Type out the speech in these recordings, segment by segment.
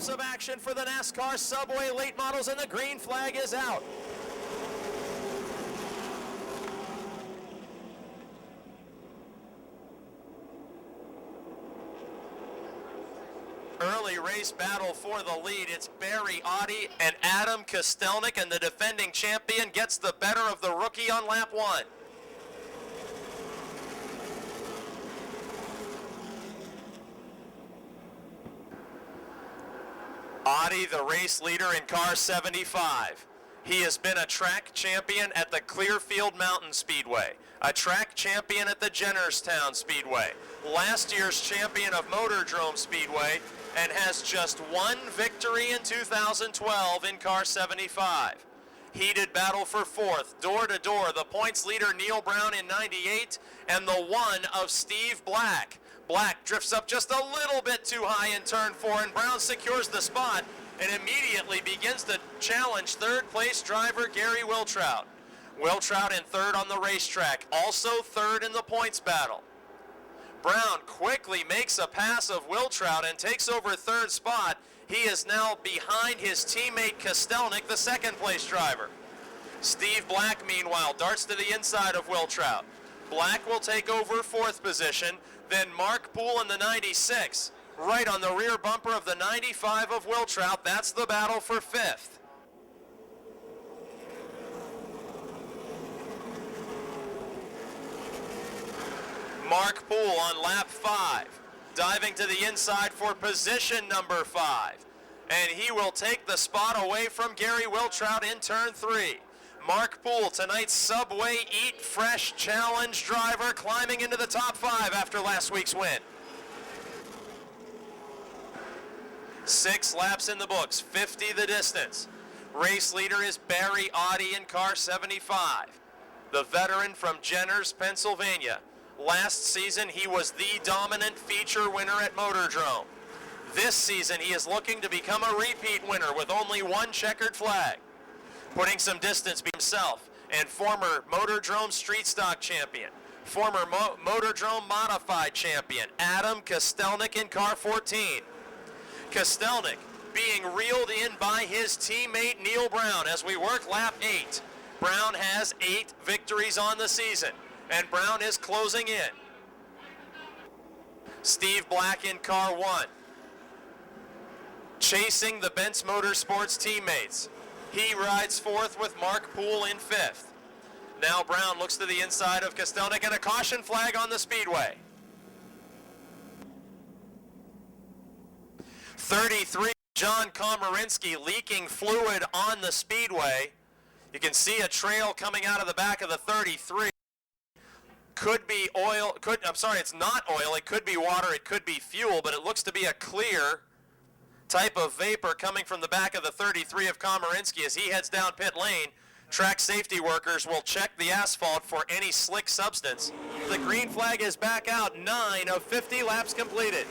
laps of action for the NASCAR Subway late models, and the green flag is out. Early race battle for the lead. It's Barry Audi and Adam Kostelnik, and the defending champion gets the better of the rookie on lap 1. Audi, the race leader in car 75. He has been a track champion at the Clearfield Mountain Speedway, a track champion at the Jennerstown Speedway, last year's champion of Motordrome Speedway, and has just one victory in 2012 in car 75. Heated battle for 4th, door to door, the points leader Neil Brown in 98, and the one of Steve Black. Black drifts up just a little bit too high in turn 4, and Brown secures the spot and immediately begins to challenge third place driver Gary Wiltrout. Wiltrout in 3rd on the racetrack, also 3rd in the points battle. Brown quickly makes a pass of Wiltrout and takes over 3rd spot. He is now behind his teammate Kostelnik, the 2nd place driver. Steve Black, meanwhile, darts to the inside of Wiltrout. Black will take over 4th position, then Mark Poole in the 96, right on the rear bumper of the 95 of Wiltrout. That's the battle for 5th. Mark Poole on lap 5, diving to the inside for position number 5. And he will take the spot away from Gary Wiltrout in turn 3. Mark Poole, tonight's Subway Eat Fresh Challenge driver, climbing into the top 5 after last week's win. 6 laps in the books, 50 the distance. Race leader is Barry Audi in car 75, the veteran from Jenners, Pennsylvania. Last season, he was the dominant feature winner at Motordrome. This season, he is looking to become a repeat winner with only one checkered flag. Putting some distance between himself and former Motordrome Street Stock champion, former Motordrome Modified champion, Adam Kostelnik in car 14. Kostelnik being reeled in by his teammate Neil Brown as we work lap 8. Brown has 8 victories on the season, and Brown is closing in. Steve Black in car 1, chasing the Benz Motorsports teammates. He rides 4th with Mark Poole in 5th. Now Brown looks to the inside of Kostelnik, and a caution flag on the speedway. 33, John Komarinsky leaking fluid on the speedway. You can see a trail coming out of the back of the 33. Could be oil, it's not oil, it could be water, it could be fuel, but it looks to be a clear type of vapor coming from the back of the 33 of Komarinsky as he heads down pit lane. Track safety workers will check the asphalt for any slick substance. The green flag is back out, 9 of 50 laps completed.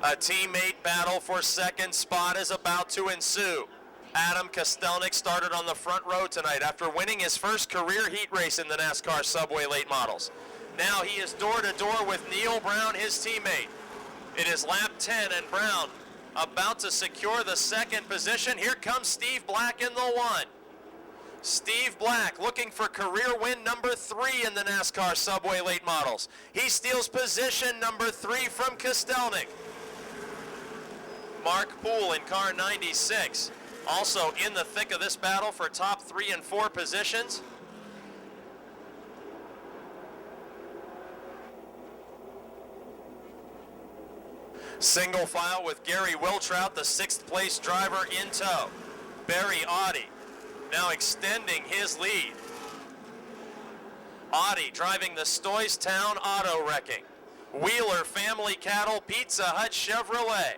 A teammate battle for 2nd spot is about to ensue. Adam Kostelnik started on the front row tonight after winning his first career heat race in the NASCAR Subway late models. Now he is door to door with Neil Brown, his teammate. It is lap 10 and Brown about to secure the 2nd position. Here comes Steve Black in the 1. Steve Black looking for career win number 3 in the NASCAR Subway late models. He steals position number 3 from Kostelnik. Mark Poole in car 96, also in the thick of this battle for top 3 and 4 positions. Single file with Gary Wiltrout, the 6th place driver, in tow. Barry Audi now extending his lead. Audi driving the Stoystown Auto Wrecking. Wheeler Family Cattle Pizza Hut Chevrolet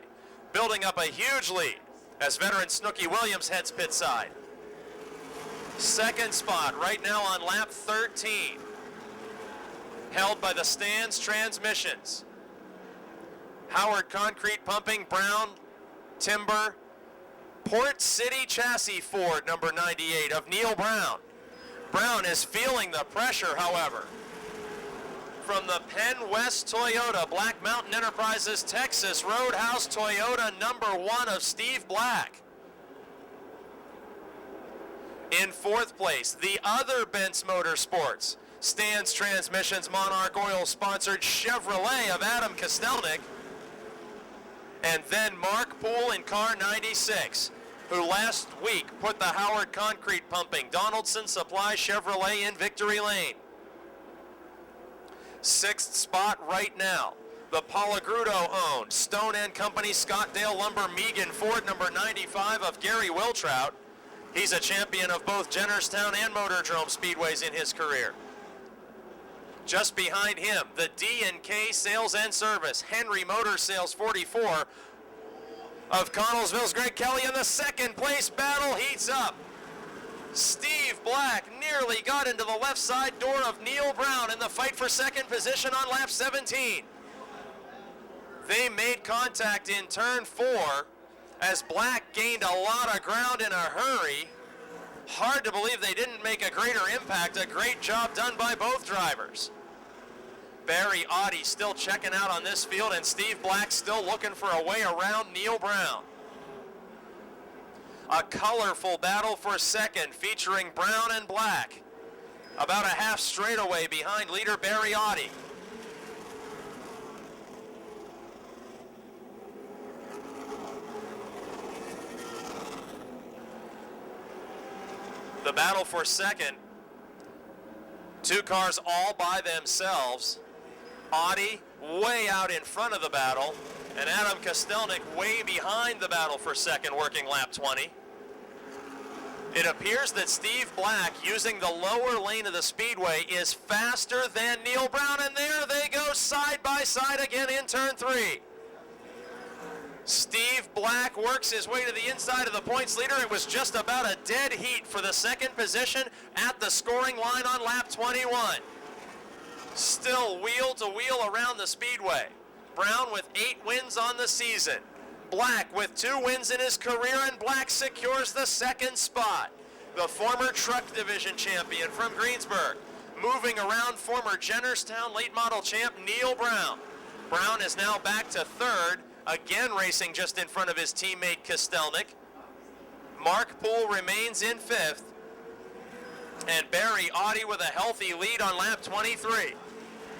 building up a huge lead as veteran Snooky Williams heads pit side. 2nd spot right now on lap 13, held by the Stans Transmissions. Howard Concrete Pumping, Brown Timber, Port City Chassis Ford, number 98 of Neil Brown. Brown is feeling the pressure, however. from the Penn West Toyota, Black Mountain Enterprises, Texas Roadhouse Toyota #1 of Steve Black. In fourth place, the other Benz Motorsports, Stans Transmissions Monarch Oil sponsored Chevrolet of Adam Kostelnik. And then Mark Poole in car 96, who last week put the Howard Concrete Pumping Donaldson Supply Chevrolet in victory lane. Sixth spot right now, the Palagrudo-owned Stone & Company Scottdale Lumber Megan Ford #95 of Gary Wiltrout. He's a champion of both Jennerstown and Motordrome Speedways in his career. Just behind him, the D&K Sales and Service, Henry Motor Sales 44 of Connellsville's Greg Kelly, and the second place battle heats up. Steve Black nearly got into the left side door of Neil Brown in the fight for second position on lap 17. They made contact in turn 4 as Black gained a lot of ground in a hurry. Hard to believe they didn't make a greater impact. A great job done by both drivers. Barry Audi still checking out on this field, and Steve Black still looking for a way around Neil Brown. A colorful battle for second featuring Brown and Black. About a half straightaway behind leader Barry Audi. The battle for second, two cars all by themselves. Audi way out in front of the battle, and Adam Kostelnik way behind the battle for second, working lap 20. It appears that Steve Black, using the lower lane of the speedway, is faster than Neil Brown, and there they go side by side again in turn 3. Steve Black works his way to the inside of the points leader. It was just about a dead heat for the second position at the scoring line on lap 21. Still wheel to wheel around the speedway. Brown with 8 wins on the season. Black with 2 wins in his career, and Black secures the second spot. The former truck division champion from Greensburg, moving around former Jennerstown late model champ Neil Brown. Brown is now back to third, again racing just in front of his teammate Kostelnik. Mark Poole remains in fifth, and Barry Audi with a healthy lead on lap 23.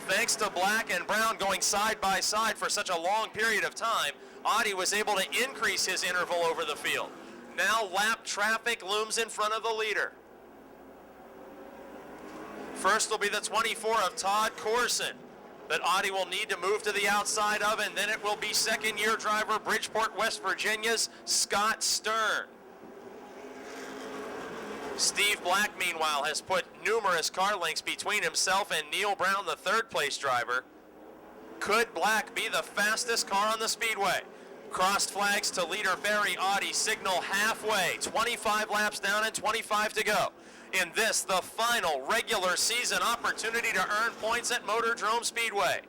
Thanks to Black and Brown going side by side for such a long period of time, Audi was able to increase his interval over the field. Now lap traffic looms in front of the leader. First will be the 24 of Todd Corson that Audi will need to move to the outside of, and then it will be second-year driver Bridgeport, West Virginia's Scott Stern. Steve Black, meanwhile, has put numerous car lengths between himself and Neil Brown, the third-place driver. Could Black be the fastest car on the speedway? Crossed flags to leader Barry Audi, signal halfway, 25 laps down and 25 to go. In this, the final regular season opportunity to earn points at Motordrome Speedway.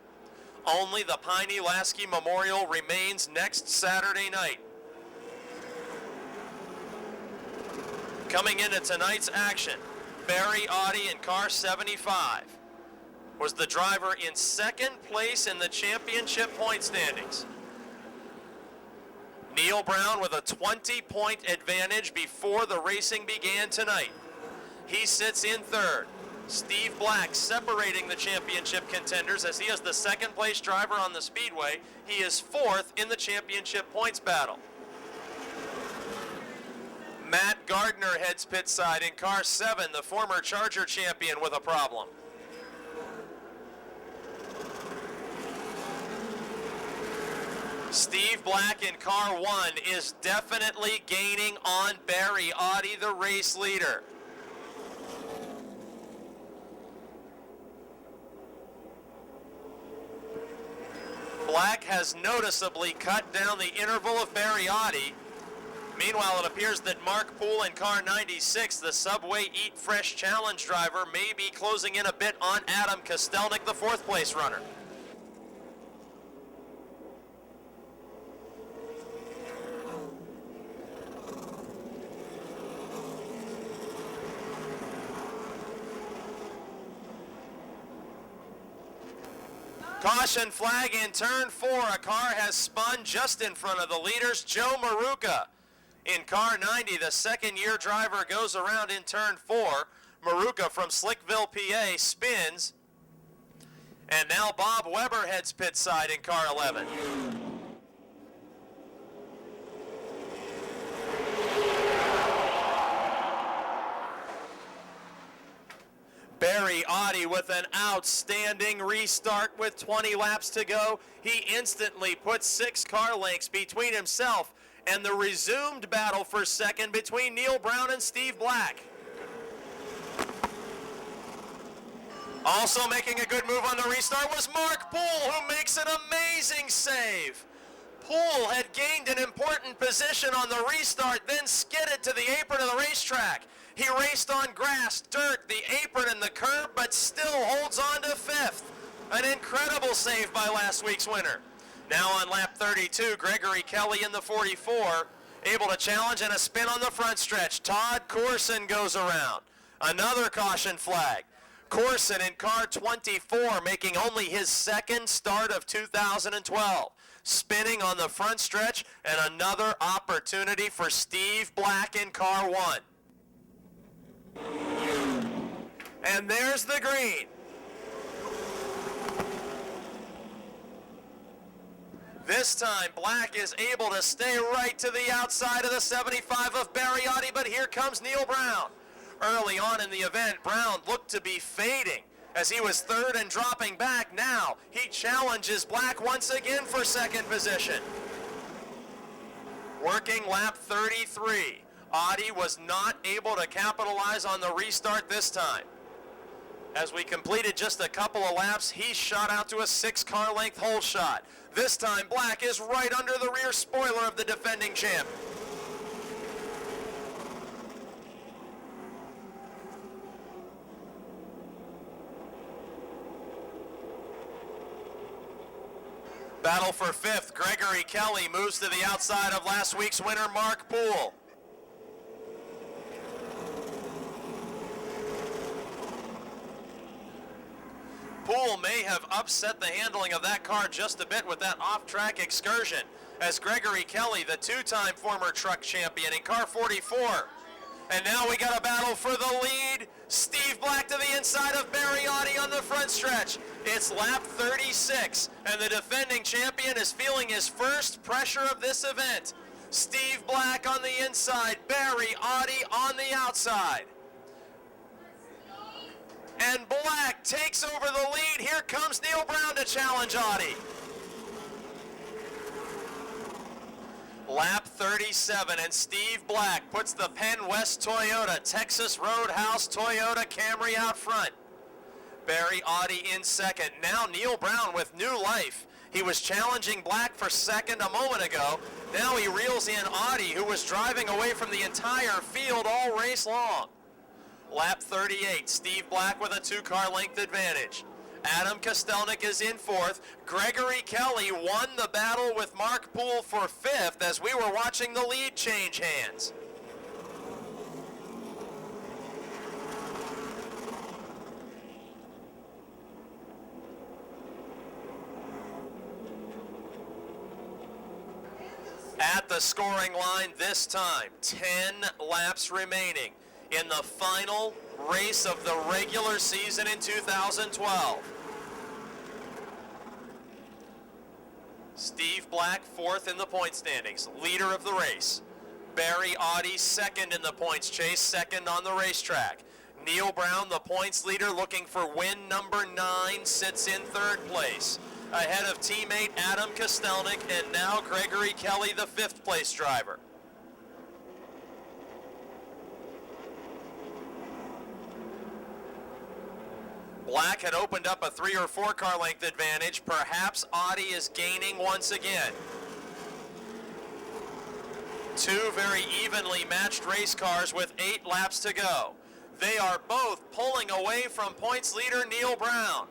Only the Piney Lasky Memorial remains next Saturday night. Coming into tonight's action, Barry Audi in car 75 was the driver in second place in the championship point standings. Neil Brown with a 20-point advantage before the racing began tonight. He sits in third. Steve Black separating the championship contenders as he is the second place driver on the speedway. He is fourth in the championship points battle. Matt Gardner heads pit side in car 7, the former Charger champion, with a problem. Steve Black in car 1 is definitely gaining on Barry Audi, the race leader. Black has noticeably cut down the interval of Barry Audi. Meanwhile, it appears that Mark Poole in car 96, the Subway Eat Fresh Challenge driver, may be closing in a bit on Adam Kostelnik, the fourth place runner. Caution flag in turn 4. A car has spun just in front of the leaders. Joe Maruca in car 90. The second-year driver goes around in turn 4. Maruca from Slickville, PA spins. And now Bob Weber heads pit side in car 11. Barry Audi with an outstanding restart with 20 laps to go. He instantly put 6 car lengths between himself and the resumed battle for second between Neil Brown and Steve Black. Also making a good move on the restart was Mark Poole, who makes an amazing save. Poole had gained an important position on the restart, then skidded to the apron of the racetrack. He raced on grass, dirt, the apron, and the curb, but still holds on to 5th. An incredible save by last week's winner. Now on lap 32, Gregory Kelly in the 44, able to challenge and a spin on the front stretch. Todd Corson goes around. Another caution flag. Corson in car 24, making only his second start of 2012. Spinning on the front stretch, and another opportunity for Steve Black in car 1. And there's the green. This time, Black is able to stay right to the outside of the 75 of Barry Audi, but here comes Neil Brown. Early on in the event, Brown looked to be fading as he was third and dropping back. Now he challenges Black once again for second position. Working lap 33, Audi was not able to capitalize on the restart this time. As we completed just a couple of laps, he shot out to a 6-car length hole shot. This time, Black is right under the rear spoiler of the defending champ. Battle for 5th, Gregory Kelly moves to the outside of last week's winner, Mark Poole. Poole may have upset the handling of that car just a bit with that off-track excursion, as Gregory Kelly, the 2-time former truck champion in car 44. And now we got a battle for the lead. Steve Black to the inside of Barry Audi on the front stretch. It's lap 36, and the defending champion is feeling his first pressure of this event. Steve Black on the inside, Barry Audi on the outside. And Black takes over the lead. Here comes Neil Brown to challenge Audi. Lap 37, and Steve Black puts the Penn West Toyota Texas Roadhouse Toyota Camry out front. Barry Audi in second. Now Neil Brown with new life. He was challenging Black for second a moment ago. Now he reels in Audi, who was driving away from the entire field all race long. Lap 38, Steve Black with a 2-car length advantage. Adam Kostelnik is in 4th. Gregory Kelly won the battle with Mark Poole for 5th as we were watching the lead change hands. At the scoring line this time, 10 laps remaining in the final race of the regular season in 2012. Steve Black 4th in the point standings, leader of the race. Barry Audi 2nd in the points chase, 2nd on the racetrack. Neil Brown, the points leader, looking for win number 9, sits in 3rd place, ahead of teammate Adam Kostelnik and now Gregory Kelly, the 5th place driver. Black had opened up a 3 or 4 car length advantage. Perhaps Audi is gaining once again. 2 very evenly matched race cars with 8 laps to go. They are both pulling away from points leader Neil Brown.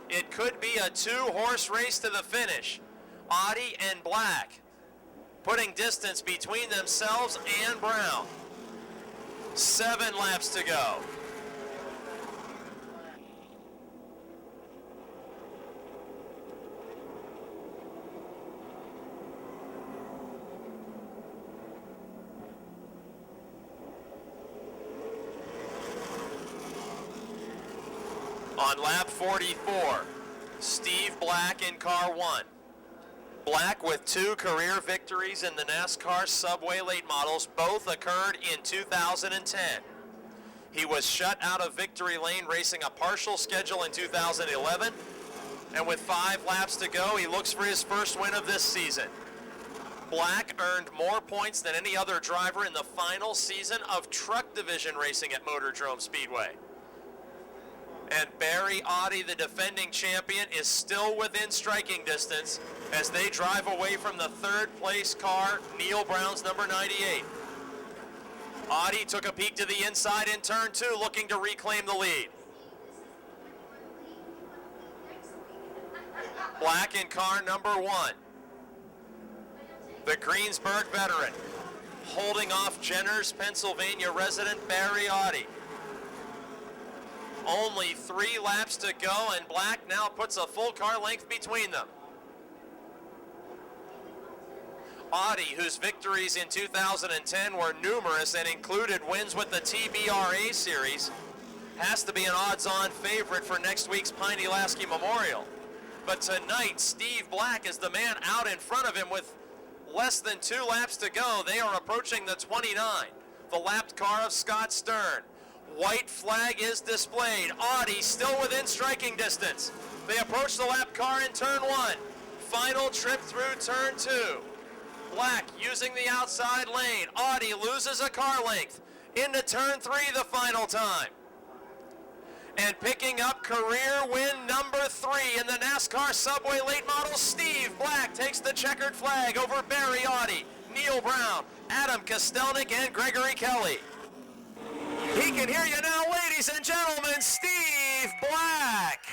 It could be a 2-horse race to the finish. Audi and Black putting distance between themselves and Brown. 7 laps to go. On lap 44, Steve Black in car 1. Black with 2 career victories in the NASCAR Subway late models, both occurred in 2010. He was shut out of victory lane racing a partial schedule in 2011, and with 5 laps to go, he looks for his first win of this season. Black earned more points than any other driver in the final season of truck division racing at Motordrome Speedway. And Barry Audi, the defending champion, is still within striking distance as they drive away from the 3rd place car, Neil Brown's number 98. Audi took a peek to the inside in turn 2, looking to reclaim the lead. Black in car number 1. The Greensburg veteran, holding off Jenners, Pennsylvania resident Barry Audi. Only 3 laps to go, and Black now puts a full car length between them. Audi, whose victories in 2010 were numerous and included wins with the TBRA Series, has to be an odds-on favorite for next week's Piney Lasky Memorial. But tonight, Steve Black is the man out in front of him with less than 2 laps to go. They are approaching the 29, the lapped car of Scott Stern. White flag is displayed. Audi still within striking distance. They approach the lap car in turn 1. Final trip through turn 2. Black using the outside lane. Audi loses a car length. Into turn 3 the final time. And picking up career win number 3 in the NASCAR Subway late model, Steve Black takes the checkered flag over Barry Audi, Neil Brown, Adam Kostelnik, and Gregory Kelly. He can hear you now, ladies and gentlemen, Steve Black.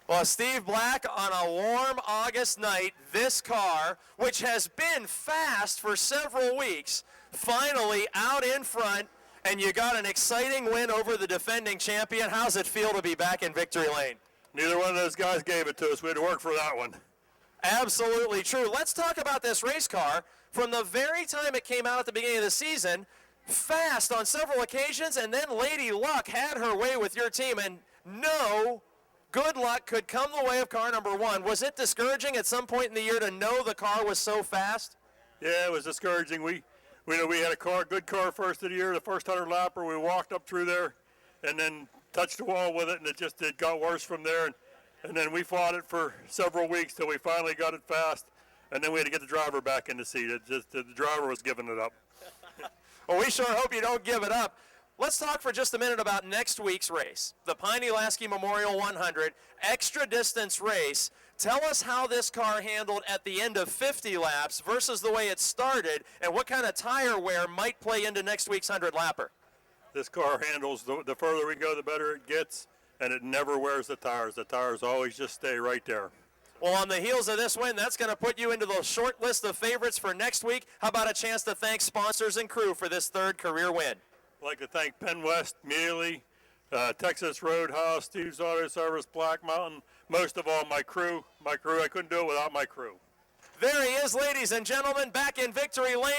Well, Steve Black, on a warm August night, this car, which has been fast for several weeks, finally out in front, and you got an exciting win over the defending champion. How's it feel to be back in victory lane? Neither one of those guys gave it to us. We had to work for that one. Absolutely true. Let's talk about this race car. From the very time it came out at the beginning of the season, fast on several occasions, and then Lady Luck had her way with your team, and no good luck could come the way of car number 1. Was it discouraging at some point in the year to know the car was so fast? Yeah, it was discouraging. We had a good car first of the year. The first 100 lapper, we walked up through there and then touched the wall with it, and it got worse from there. And then we fought it for several weeks till we finally got it fast, and then we had to get the driver back in the seat. The driver was giving it up. Well, we sure hope you don't give it up. Let's talk for just a minute about next week's race, the Piney Lasky Memorial 100 extra distance race. Tell us how this car handled at the end of 50 laps versus the way it started, and what kind of tire wear might play into next week's 100 lapper. This car handles, the further we go, the better it gets, and it never wears the tires. The tires always just stay right there. Well, on the heels of this win, that's going to put you into the short list of favorites for next week. How about a chance to thank sponsors and crew for this 3rd career win? I'd like to thank Penn West, Mealy, Texas Roadhouse, Steve's Auto Service, Black Mountain, most of all my crew. I couldn't do it without my crew. There he is, ladies and gentlemen, back in victory lane.